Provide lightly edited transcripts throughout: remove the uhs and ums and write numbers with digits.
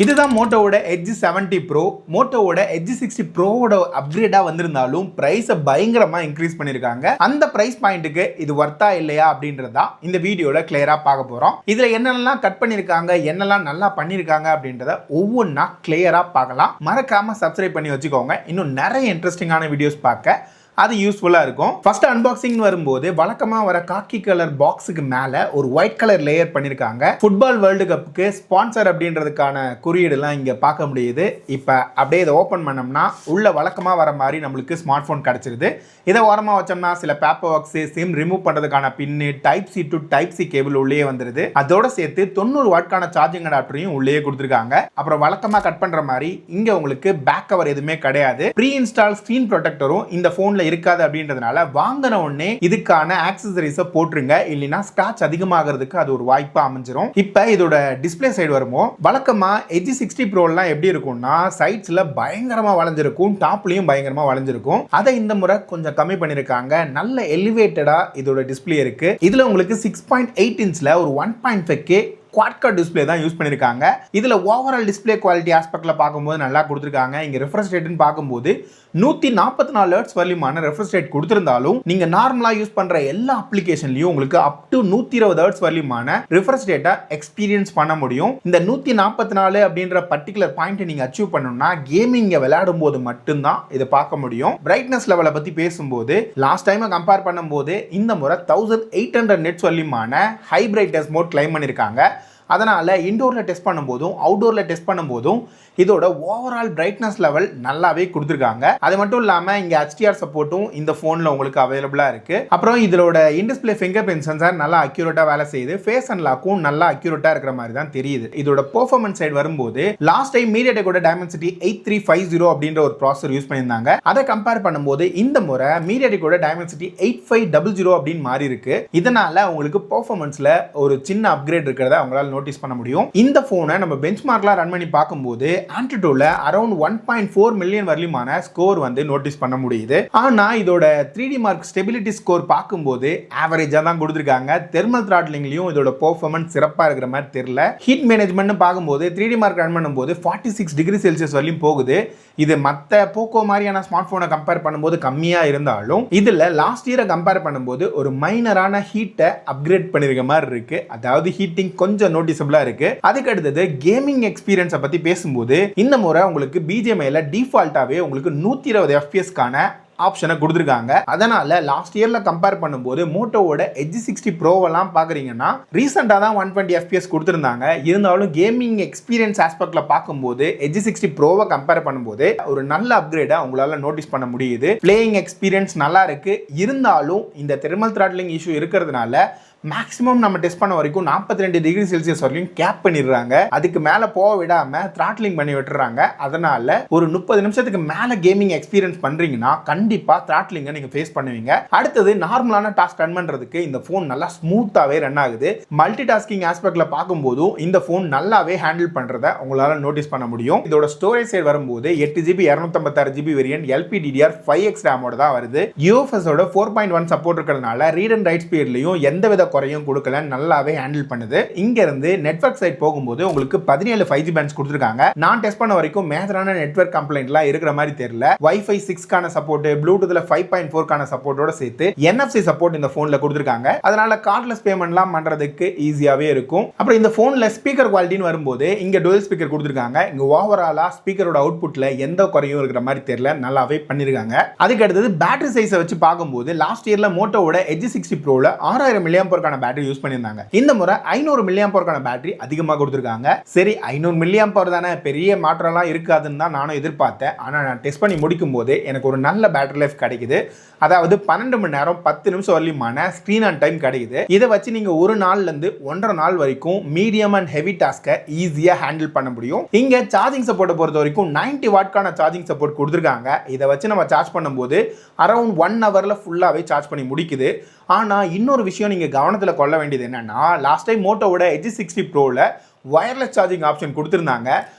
இதுதான் மோட்டோவோட Edge 70 Pro. மோட்டோவோட Edge 60 Proவோட அப்கிரேடா வந்திருந்தாலும் பிரைஸை பயங்கரமா இன்க்ரீஸ் பண்ணிருக்காங்க. அந்த பிரைஸ் பாயிண்ட்டுக்கு இது வர்த்தா இல்லையா அப்படின்றதா இந்த வீடியோல கிளியரா பார்க்க போறோம். இதுல என்னெல்லாம் கட் பண்ணிருக்காங்க, என்னெல்லாம் நல்லா பண்ணிருக்காங்க அப்படின்றத ஒவ்வொன்றா கிளியரா பார்க்கலாம். மறக்காம சப்ஸ்கிரைப் பண்ணி வச்சுக்கோங்க. இன்னும் நிறைய இன்ட்ரெஸ்டிங்கான வீடியோஸ் பார்க்க அது யூஸ்ஃபுல்லாக இருக்கும். ஃபர்ஸ்ட் அன்பாக்சிங் வரும்போது வழக்கமாக வர காக்கி கலர் பாக்ஸுக்கு மேலே ஒரு ஒயிட் கலர் லேயர் பண்ணியிருக்காங்க. ஃபுட்பால் வேர்ல்டு கப்புக்கு ஸ்பான்சர் அப்படின்றதுக்கான குறியீடுலாம் இங்கே பார்க்க முடியுது. இப்போ அப்படியே இதை ஓப்பன் பண்ணோம்னா உள்ள வழக்கமாக வர மாதிரி நம்மளுக்கு ஸ்மார்ட் ஃபோன் கிடச்சிருது. இதை ஓரமாக வச்சோம்னா சில பேப்பர் ஒர்க்ஸு, சிம் ரிமூவ் பண்ணுறதுக்கான pin, type C to type C cable உள்ளே வந்துருது. அதோட சேர்த்து 90 வாட்கான சார்ஜிங் அடாப்டரையும் உள்ளே கொடுத்துருக்காங்க. அப்புறம் வழக்கமாக கட் பண்ணுற மாதிரி இங்கே உங்களுக்கு பேக் கவர் எதுவுமே கிடையாது. ப்ரீ இன்ஸ்டால் ஸ்க்ரீன் ப்ரொடெக்டரும் இந்த ஃபோனில் இருக்காது அப்படின்றதுனால வாங்கின உடனே இதுக்கான ஆக்சசரிஸை போட்டுருங்க, இல்லைன்னா ஸ்கிராட்ச் அதிகமாகிறதுக்கு அது ஒரு வாய்ப்பா அமைஞ்சிரும். இப்போ இதோட டிஸ்பிளே சைடு வரும்போது வழக்கமா Edge 60 Proலாம் எப்படி இருக்கும்னா சைட்ஸ்ல பயங்கரமா வளைஞ்சிருக்கும், டாப்லயும் பயங்கரமா வளைஞ்சிருக்கும். அதை இந்த முறை கொஞ்சம் கம்மி பண்ணிருக்காங்க. நல்ல எலிவேட்டடா இதோட டிஸ்பிளே இருக்கு. இதுல உங்களுக்கு 6.8 இன்ச்ல ஒரு 1.5K குவாட் டிஸ்பிளே தான் யூஸ் பண்ணிருக்காங்க. இதுல ஓவரால் டிஸ்பிளே குவாலிட்டி ஆஸ்பெக்ட்ல பார்க்கும்போது நல்லா கொடுத்துருக்காங்க. இங்க ரெஃப்ரெஷ் ரேட்னு பார்க்கும்போது 144 ஹெர்ட்ஸ் வரலியமான ரெஃப்ரெஷ் ரேட் கொடுத்திருந்தாலும் நீங்க நார்மலா யூஸ் பண்ற எல்லா அப்ளிகேஷன்லயும் உங்களுக்கு அப் டு 120 ஹெர்ட்ஸ் வரலியமான ரெஃப்ரெஷ் ரேட்டை எக்ஸ்பீரியன்ஸ் பண்ண முடியும். இந்த 144 அப்படின்ற பர்டிகுலர் பாயிண்ட் நீங்க அச்சீவ் பண்ணணும்னா கேமிங்க விளையாடும் போது மட்டும்தான் இதை பார்க்க முடியும். பிரைட்னஸ் லெவலை பத்தி பேசும்போது லாஸ்ட் டைம் கம்பேர் பண்ணும்போது இந்த முறை 1800 நெட்ஸ் வரலியமான ஹை பிரைட்னஸ் மோட் கிளைம் பண்ணிருக்காங்க. அதனால இன்டோர்ல டெஸ்ட் பண்ணும்போதும் அவுட்டோர்ல டெஸ்ட் பண்ணும்போதும் இதோட ஓவரால் பிரைட்னஸ் லெவல் நல்லாவே கொடுத்துருக்காங்க. அது மட்டும் இல்லாம இங்க HDR சப்போர்ட்டும் இந்த போன்ல உங்களுக்கு அவைலபிளா இருக்கு. அப்புறம் இதோட இன்டிஸ்பிளே ஃபிங்கர் பிரிண்ட் சென்சார் நல்லா அக்யூரேட்டா வேலை செய்யுது. ஃபேஸ் அன்லாக்கும் நல்லா அக்யூரேட்டா இருக்கிற மாதிரி தான் தெரியுது. இதோட பெர்ஃபார்மன்ஸ் சைடு வரும்போது லாஸ்ட் டைம் மீடியாடெக்கோட டைமென்சிட்டி 8350 அப்படின்ற ஒரு ப்ராசஸர் யூஸ் பண்ணியிருந்தாங்க. அதை கம்பேர் பண்ணும்போது இந்த முறை மீடியாடெக்கோட டைமென்சிட்டி 8500 அப்படின்னு மாறி இருக்கு. இதனால உங்களுக்கு பெர்ஃபார்மன்ஸ்ல ஒரு சின்ன அப்கிரேட் இருக்கிறத அவங்களால நோட்டீஸ் பண்ண முடியும். இந்த போனை நம்ம பெஞ்ச்மார்க்லாம் ரன் பண்ணி பார்க்கும்போது ஆண்ட்ராய்டுல அரௌண்ட் 1.4 மில்லியன் வரலியமான ஸ்கோர் வந்து நோட்டீஸ் பண்ண முடியுது. ஆனா இதோட 3D மார்க் ஸ்டெபிலிட்டி ஸ்கோர் பார்க்கும்போது ஆவரேஜா தான் கொடுத்துருக்காங்க. தெர்மல் த்ராட்லிங்லயும் இதோட பெர்ஃபார்மன்ஸ் சிறப்பா இருக்கிற மாதிரி தெரியல. ஹீட் மேனேஜ்மெண்ட் பார்க்கும்போது 3D மார்க் ரன் பண்ணும்போது 46 டிகிரி செல்சியஸ் வரலியும் போகுது. இது மற்ற போக்கோ மாதிரியான ஸ்மார்ட் போனை கம்பேர் பண்ணும்போது கம்மியா இருந்தாலும் இதுல லாஸ்ட் இயரை கம்பேர் பண்ணும்போது ஒரு மைனரான ஹீட்டை அப்கிரேட் பண்ணிருக்க மாதிரி இருக்கு. அதாவது ஹீட்டிங் கொஞ்சம் நோட்டிசபிளா இருக்கு. அதுக்கு அடுத்தது கேமிங் எக்ஸ்பீரியன்ஸை பத்தி பேசும்போது இந்த முறை உங்களுக்கு BGMIல டிஃபால்ட்டாவே உங்களுக்கு 120 FPS கான ஆப்ஷனை கொடுத்துருக்காங்க. அதனால லாஸ்ட் இயர்ல கம்பேர் பண்ணும்போது மோட்டோவோட Edge 60 Proவெல்லாம் பாக்குறீங்கன்னா ரீசெண்டா தான் 120 FPS கொடுத்திருந்தாங்க. இருந்தாலும் கேமிங் எக்ஸ்பீரியன்ஸ் ஆஸ்பெக்ட்ல பார்க்கும்போது Edge 60 Proவை கம்பேர் பண்ணும்போது ஒரு நல்ல அப்கிரேடா உங்களால நோட்டீஸ் பண்ண முடியுது. பிளேயிங் எக்ஸ்பீரியன்ஸ் நல்லா இருக்கு. இருந்தாலும் இந்த தெர்மல் த்ராட்லிங் இஷ்யூ இருக்கிறதுனால மேக்ஸிமம் நம்ம டெஸ்ட் பண்ண வரைக்கும் 42 டிகிரி செல்சியஸ் வரைக்கும் கேப் பண்ணிடுறாங்க. அதுக்கு மேல போக விடாம த்ராட்லிங் பண்ணி விட்டுறாங்க. அதனால ஒரு 30 நிமிஷத்துக்கு மேல கேமிங் எக்ஸ்பீரியன்ஸ் பண்றீங்கன்னா கண்டிப்பா த்ராட்லிங்கை நீங்க ஃபேஸ் பண்ணுவீங்க. அடுத்தது நார்மலான டாஸ்க் ரன் பண்றதுக்கு இந்த போன் நல்லா ஸ்மூத்தாவே ரன் ஆகுது. மல்டி டாஸ்கிங் ஆஸ்பெக்ட்ல பார்க்கும்போதும் இந்த போன் நல்லாவே ஹேண்டில் பண்றத உங்களால நோட்டீஸ் பண்ண முடியும். இதோட ஸ்டோரேஜ் சைடு வரும்போது 8GB 256GB வேரியன்ட் LPDDR5X ரேமோட தான் வருது. UFS ஓட 4.1 சப்போர்ட் இருக்கிறதுனால ரீட் அண்ட் ரைட் ஸ்பீட்லயும் எந்தவித குறையும் கொடுக்கல, நல்லாவே ஹேண்டில் பண்ணுது. இங்க இருந்து நெட்வொர்க் சைட் போகும்போது உங்களுக்கு 17 5G பேண்ட்ஸ் கொடுத்திருக்காங்க. நான் டெஸ்ட் பண்ண வரைக்கும் மேஜரான நெட்வொர்க் கம்ப்ளைண்ட்லாம் இருக்கிற மாதிரி தெரியல. Wi-Fi 6 கான சப்போர்ட், ப்ளூடூத்ல 5.4 கான சப்போர்ட்டோட சேர்த்து NFC சப்போர்ட் இந்த போன்ல கொடுத்திருக்காங்க. அதனால கார்ட்லெஸ் பேமெண்ட்லாம் பண்றதுக்கு ஈஸியாவே இருக்கும். அப்புறம் இந்த போன்ல ஸ்பீக்கர் குவாலிட்டின்னு வரும்போது இங்க டுவல் ஸ்பீக்கர் கொடுத்திருக்காங்க. இங்க ஓவராலா ஸ்பீக்கரோட அவுட்புட்ல எந்த குறையும் இருக்கிற மாதிரி தெரியல, நல்லாவே பண்ணிருக்காங்க. அதுக்கு அடுத்தது பேட்டரி சைஸை வச்சு பார்க்கும்போது லாஸ்ட் இயர்ல மோட்டோவோட Edge 60 Proல 6000 mAh பேட்டரி யூஸ் பண்ணியிருந்தாங்க. இந்த முறை 500 mAh பேட்டரி அதிகமாக கொடுத்திருக்காங்க. சரி 500 mAh தானே, பெரிய மாற்றம்லாம் இருக்காதுன்னு தான் நானும் எதிர்பார்த்தேன். ஆனா நான் டெஸ்ட் பண்ணி முடிக்கும் போது எனக்கு ஒரு நல்ல பேட்டரி லைஃப் கிடைக்குது. அதாவது 12 மணி நேரம் 10 நிமிஷம் வரலியமான ஸ்கிரீன் ஆன் டைம் கிடைக்குது. இதை வச்சு நீங்க ஒரு நாள்ல இருந்து 1.5 நாள் வரைக்கும் மீடியம் அண்ட் ஹெவி டாஸ்கை ஈஸியா ஹேண்டில் பண்ண முடியும். இங்க சார்ஜிங் சப்போர்ட்டை பொறுத்த வரைக்கும் 90 வாட்கான சார்ஜிங் சப்போர்ட் கொடுத்திருக்காங்க. இதை வச்சு நம்ம சார்ஜ் பண்ணும்போது அரௌண்ட் 1 ஹவர்ல ஃபுல்லாவே சார்ஜ் பண்ணி முடிக்குது. ஆனா இன்னொரு விஷயம் நீங்க கவனத்துல கொள்ள வேண்டியது என்னன்னா லாஸ்ட் டைம் மோட்டோவோட Edge 60 Proல வயர்லெஸ் சார்ஜிங் ஆப்ஷன் கொடுத்திருந்தாங்க.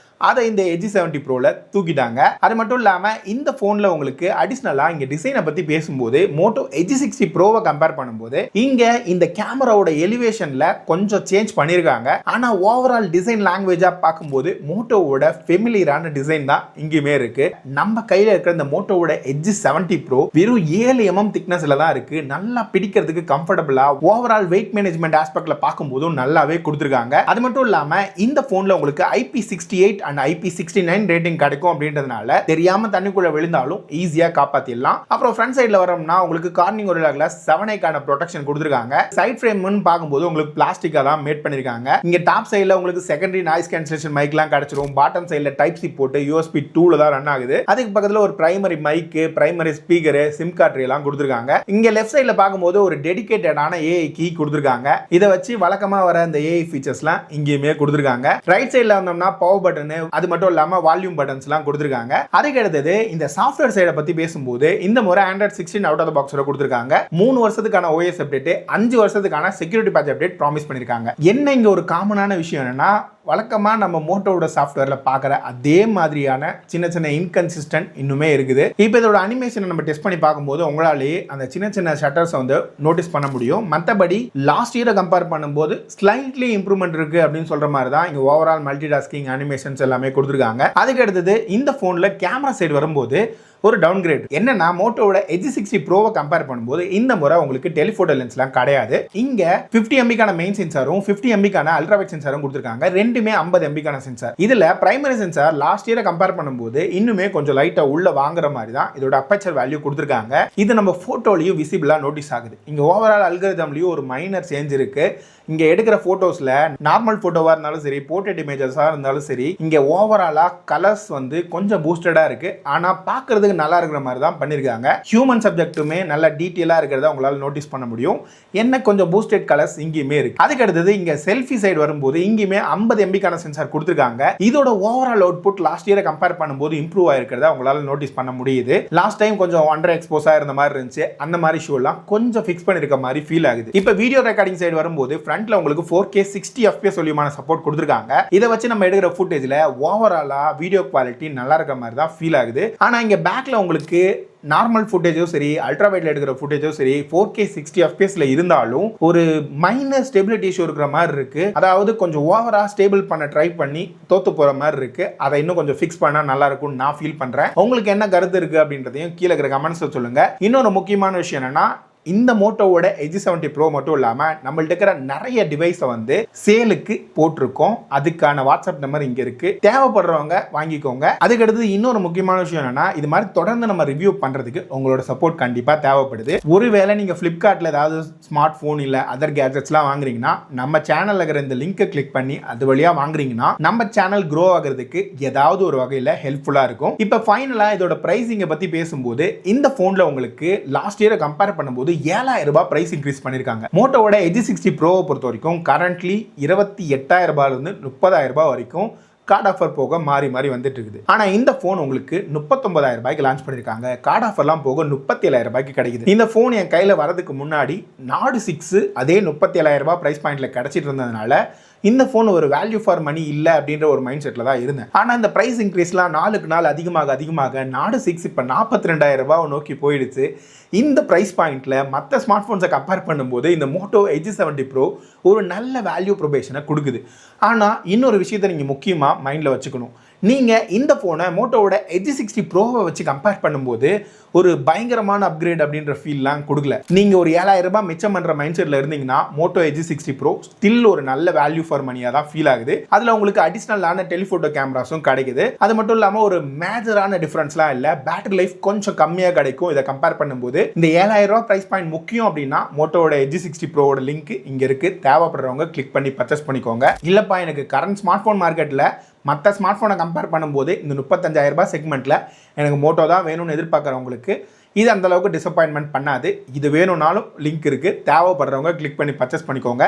அதை இந்த எட்ஜ் 70 ப்ரோல தூக்கிட்டாங்க. அது மட்டும் இல்லாம இந்த போன்ல உங்களுக்கு அடிஷனலா இங்க டிசைனை பத்தி பேசும்போது மோட்டோ எட்ஜ் 60 ப்ரோவை கம்பேர் பண்ணும்போது இங்க இந்த கேமராவோட எலிவேஷன்ல கொஞ்சம் சேஞ்ச் பண்ணிருக்காங்க. ஆனா ஓவரால் டிசைன் லாங்குவேஜா பார்க்கும்போது மோட்டோவோட ஃபெமிலியரான டிசைன் தான் இங்கேயுமே இருக்கு. நம்ம கையில இருக்கிற இந்த மோட்டோவோட எட்ஜ் 70 ப்ரோ வெறும் 7 mm திக்னஸ்ல தான் இருக்கு. நல்லா பிடிக்கிறதுக்கு கம்ஃபர்டபுளா ஓவரால் வெயிட் மேனேஜ்மெண்ட் ஆஸ்பெக்ட்ல பார்க்கும்போதும் நல்லாவே கொடுத்துருக்காங்க. அது மட்டும் இல்லாம இந்த போன்ல உங்களுக்கு IP68 அண்ட் IP69 ரேட்டிங் கிடைக்கும் அப்படின்றதுனால தெரியாம தண்ணிக்குள்ள விழுந்தாலும் ஈஸியா காப்பாத்திடலாம். அப்புறம் ஃப்ரண்ட் சைடுல வரோம்னா உங்களுக்கு கார்னிங் ஒரு கிளாஸ் 7க்கான ப்ரொடெக்ஷன் கொடுத்துருக்காங்க. சைட் ஃப்ரேம்னு பார்க்கும்போது உங்களுக்கு பிளாஸ்டிக்கா தான் மேட் பண்ணிருக்காங்க. இங்க டாப் சைடுல உங்களுக்கு செகண்டரி நாய்ஸ் கேன்சலேஷன் மைக்லாம் கிடைச்சிரும். பாட்டம் சைடுல டைப் சி போட்டு USB 2ல தான் ரன் ஆகுது. அதுக்கு பக்கத்துல ஒரு primary mic, primary speaker, sim card எல்லாம் கொடுத்துருக்காங்க. இங்க லெஃப்ட் சைடுல பார்க்கும்போது ஒரு டெடிகேட்டடான AI கீ கொடுத்துருக்காங்க. இதை வச்சு வழக்கமா வர அந்த AI ஃபீச்சர்ஸ்லாம் இங்கேயுமே கொடுத்துருக்காங்க. ரைட் சைடுல வந்தோம்னா பவர் பட்டன், அது மட்டும் இல்லாம வால்யூம் பட்டன்ஸ்லாம் கொடுத்துருக்காங்க. அதுக்கு அடுத்தது இந்த சாஃப்ட்வேர் சைடை பத்தி பேசும்போது இந்த முறை Android 16 அவுட் ஆஃப் தி பாக்ஸ்ல கொடுத்துருக்காங்க. 3 வருஷத்துக்கான OS அப்டேட், 5 வருஷத்துக்கான செக்யூரிட்டி பேட்ச் அப்டேட் ப்ராமிஸ் பண்ணிருக்காங்க. என்ன இங்க ஒரு காமனான விஷயம் என்னன்னா வழக்கமா நம்ம மோட்டோவோட சாஃப்ட்வேர்ல பார்க்குற அதே மாதிரியான சின்ன சின்ன இன்கன்சிஸ்டன்ட் இன்னுமே இருக்குது. இப்போ இதோட அனிமேஷனை நம்ம டெஸ்ட் பண்ணி பார்க்கும்போது உங்களாலேயே அந்த சின்ன சின்ன ஷட்டர்ஸை வந்து நோட்டீஸ் பண்ண முடியும். மற்றபடி லாஸ்ட் இயரை கம்பேர் பண்ணும்போது ஸ்லைட்லி இம்ப்ரூவ்மெண்ட் இருக்கு அப்படின்னு சொல்ற மாதிரி தான் இங்க ஓவரால் மல்டி டாஸ்கிங் அனிமேஷன்ஸ் எல்லாமே கொடுத்துருக்காங்க. அதுக்கு அடுத்தது இந்த போன்ல கேமரா சைடு வரும்போது ஒரு டவுன் கிரேட் என்னன்னா மோட்டோவோட எட்ஜ் 60 ப்ரோவை கம்பேர் பண்ணும்போது இந்த முறை உங்களுக்கு டெலிஃபோட்டோ லென்ஸ்லாம் கிடையாது. இங்க 50 MB மெயின் சென்சாரும் 50 MB அல்ட்ரா வைட் சென்சாரும் கொடுத்துருக்காங்க. ரெண்டுமே 50 MB சென்சார். இதுல பிரைமரி சென்சார் லாஸ்ட் இயரை கம்பேர் பண்ணும்போது இன்னுமே கொஞ்சம் லைட்டா உள்ள வாங்குற மாதிரி தான் இதோட அப்பேச்சர் வேல்யூ கொடுத்துருக்காங்க. இது நம்ம போட்டோலயும் விசிபிளா நோட்டீஸ் ஆகுது. இங்க ஓவரால் அல்காரிதம்லயும் ஒரு மைனர் சேஞ்ச் இருக்கு. இங்க எடுக்கிற போட்டோஸ்ல நார்மல் போட்டோவா இருந்தாலும் சரி, போர்ட்ரேட் இமேஜஸா இருந்தாலும் சரி, இங்க ஓவராலா கலர்ஸ் வந்து கொஞ்சம் பூஸ்டடா இருக்கு. ஆனா பாக்குறதுக்கு நல்லா இருக்கிற மாதிரி தான் பண்ணிருக்காங்க. ஹியூமன் சப்ஜெக்ட்டுமே நல்ல டீடைலா இருக்கிறத உங்களால நோட்டீஸ் பண்ண முடியும். என்ன கொஞ்சம் பூஸ்டட் கலர்ஸ் இங்கேயுமே இருக்கு. அதுக்கு அடுத்தது இங்க செல்ஃபி சைடு வரும்போது இங்கேயுமே 50 MB சென்சார் கொடுத்துருக்காங்க. இதோட ஓவரால் அவுட்புட் லாஸ்ட் இயரை கம்பேர் பண்ணும்போது இம்ப்ரூவ் ஆயிருக்கிறத உங்களால நோட்டீஸ் பண்ண முடியுது. லாஸ்ட் டைம் கொஞ்சம் அண்டர் எக்ஸ்போஸா இருந்த மாதிரி இருந்துச்சு. அந்த மாதிரி ஷோ எல்லாம் கொஞ்சம் ஃபிக்ஸ் பண்ணிருக்க மாதிரி ஃபீல் ஆகுது. இப்போ வீடியோ ரெக்கார்டிங் சைடு வரும்போது ஃப்ரண்ட்ல உங்களுக்கு 4K 60 FPS சொல்லியமான சப்போர்ட் கொடுத்துருக்காங்க. இதை வச்சு நம்ம எடுக்கிற ஃபுட்டேஜ்ல ஓவராலா வீடியோ குவாலிட்டி நல்லா இருக்கிற மாதிரி தான் ஃபீல் ஆகுது. ஆனா இங்க பேக்ல உங்களுக்கு நார்மல் ஃபுட்டேஜும் சரி, அல்ட்ரா வைட்ல எடுக்கிற ஃபுட்டேஜும் சரி 4K 60 FPSல இருந்தாலும் ஒரு மைனர் ஸ்டெபிலிட்டி இஷ்யூ இருக்கிற மாதிரி இருக்கு. அதாவது கொஞ்சம் ஓவரா ஸ்டேபிள் பண்ண ட்ரை பண்ணி தோத்து போற மாதிரி இருக்கு. அதை இன்னும் கொஞ்சம் ஃபிக்ஸ் பண்ணா நல்லா இருக்கும்னு நான் ஃபீல் பண்றேன். உங்களுக்கு என்ன கருத்து இருக்கு அப்படின்றதையும் கீழே இருக்கிற கமெண்ட்ஸ்ல சொல்லுங்க. இன்னொரு முக்கியமான விஷயம் என்னன்னா இந்த மோட்டோவோட எட்ஜ் 70 ப்ரோ மட்டும் இல்லாம நம்மள்ட்ட இருக்கிற நிறைய டிவைஸை வந்து சேலுக்கு போட்டிருக்கோம். அதுக்கான வாட்ஸ்அப் நம்பர் இங்க இருக்கு. தேவைப்படுறவங்க வாங்கிக்கோங்க. அதுக்கு அடுத்து இன்னொரு முக்கியமான விஷயம் என்னன்னா இது மாதிரி தொடர்ந்து நம்ம ரிவ்யூ பண்றதுக்கு உங்களோட சப்போர்ட் கண்டிப்பா தேவைப்படுது. ஒருவேளை நீங்க பிளிப்கார்ட்ல ஏதாவது ஸ்மார்ட் போன் இல்ல அதர் கேஜெட்ஸ்லாம் வாங்குறீங்கன்னா நம்ம சேனல்ல இருக்கிற இந்த லிங்கை கிளிக் பண்ணி அது வழியா வாங்குறீங்கன்னா நம்ம சேனல் க்ரோ ஆகிறதுக்கு ஏதாவது ஒரு வகையில ஹெல்ப்ஃபுல்லா இருக்கும். இப்ப ஃபைனலா இதோட பிரைசிங்கை பத்தி பேசும்போது இந்த போன்ல உங்களுக்கு லாஸ்ட் இயரை கம்பேர் பண்ணும்போது 7,000 ரூபாய் பிரைஸ் இன்க்ரீஸ் பண்ணிருக்காங்க. மோட்டோவோட எட்ஜ் 60 ப்ரோவை பொறுத்த வரைக்கும் கரண்ட்லி 28,000 ரூபாயில இருந்து 30,000 ரூபாய் வரைக்கும் கார்டு ஆஃபர் போக மாறி மாறி வந்துட்டு இருக்குது. ஆனா இந்த போன் உங்களுக்கு 39,000 ரூபாய்க்கு லான்ச் பண்ணிருக்காங்க. கார்டு ஆஃபர்லாம் போக 37,000 ரூபாய்க்கு கிடைக்குது. இந்த போன் என் கையில வரதுக்கு முன்னாடி நாடு 6 அதே 37,000 ரூபாய் பிரைஸ் பாயிண்ட்ல கிடைச்சிட்டு இருந்ததுனால இந்த போன் ஒரு வேல்யூ ஃபார் மணி இல்ல அப்படின்ற ஒரு மைண்ட் செட்ல தான் இருந்தேன். ஆனா இந்த பிரைஸ் இன்க்ரீஸ்லாம் நாளுக்கு நாள் அதிகமாக நாடு 6 இப்ப 42,000 ரூபாய் நோக்கி போயிடுச்சு. இந்த பிரைஸ் பாயிண்ட்ல மற்ற ஸ்மார்ட் போன்ஸை கம்பேர் பண்ணும்போது இந்த மோட்டோ எட்ஜ் 70 ப்ரோ ஒரு நல்ல வேல்யூ ப்ரொபேஷனை கொடுக்குது. ஆனா இன்னொரு விஷயத்தை நீங்க முக்கியமா மைண்ட்ல வச்சுக்கணும். நீங்க இந்த போனை மோட்டோவோட எட்ஜ் 60 ப்ரோவை வச்சு கம்பேர் பண்ணும்போது ஒரு பயங்கரமான அப்கிரேட் அப்படின்ற ஃபீல்லாம் கொடுக்கல. நீங்க ஒரு 7,000 ரூபாய் மிச்சம் பண்ற மைண்ட் செட்ல இருந்தீங்கன்னா மோட்டோ எட்ஜ் 60 ப்ரோ ஸ்டில் ஒரு நல்ல வேல்யூ ஃபார் மணியா தான் ஃபீல் ஆகுது. அதுல உங்களுக்கு அடிஷனலான டெலிஃபோட்டோ கேமராஸும் கிடைக்குது. அது மட்டும் இல்லாம ஒரு மேஜரான டிஃபரன்ஸ்லாம் இல்ல. பேட்டரி லைஃப் கொஞ்சம் கம்மியா கிடைக்கும் இதை கம்பேர் பண்ணும்போது. இந்த 7,000 ரூபாய் பிரைஸ் பாயிண்ட் முக்கியம் அப்படின்னா மோட்டோவோட எட்ஜ் 60 ப்ரோவோட லிங்க் இங்க இருக்கு. தேவைப்படுறவங்க கிளிக் பண்ணி பர்ச்சேஸ் பண்ணிக்கோங்க. இல்லப்பா எனக்கு கரண்ட் ஸ்மார்ட் போன் மார்க்கெட்ல மற்ற ஸ்மார்ட் போனை கம்பேர் பண்ணும்போது இந்த 35,000 ரூபாய் செக்மெண்ட்ல எனக்கு மோட்டோ தான் வேணும்னு எதிர்பார்க்குறவங்களுக்கு இது அந்த அளவுக்கு டிசப்பாயின்மெண்ட் பண்ணாது. இது வேணும்னாலும் லிங்க் இருக்கு. தேவைப்படுறவங்க கிளிக் பண்ணி பர்ச்சேஸ் பண்ணிக்கோங்க.